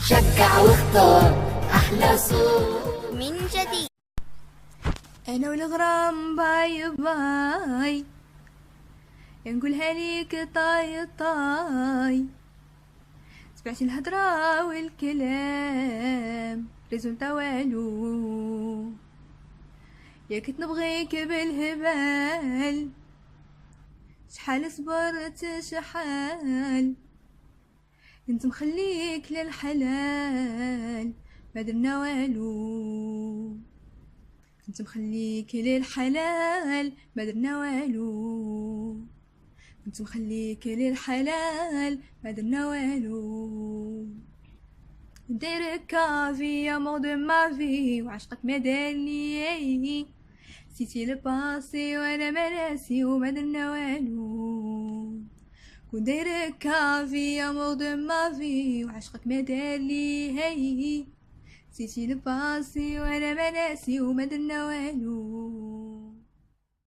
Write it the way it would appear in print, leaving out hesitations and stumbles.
شجع واختار أحلى صوت من جديد. انا والغرام باي باي، نقولها ليك طاي طاي. سمعت الهضرة والكلام ريزولتا والو، يا كنت نبغيك بالهبال، شحال صبرت شحال، كنت مخليك للحلال ما درنا والو، كنت مخليك للحلال ما درنا والو، كنت مخليك للحلال ما درنا والو. دايرك كافي يا مور دو ما في، وعشقك ما دارني، نسيتي الباسي وانا ما ناسي وما درنا والو. كون دايرك كافي يا مور دو ما في، وعشقك ما دارلي، نسيتي الباسي وانا ما ناسي وما درنا والو.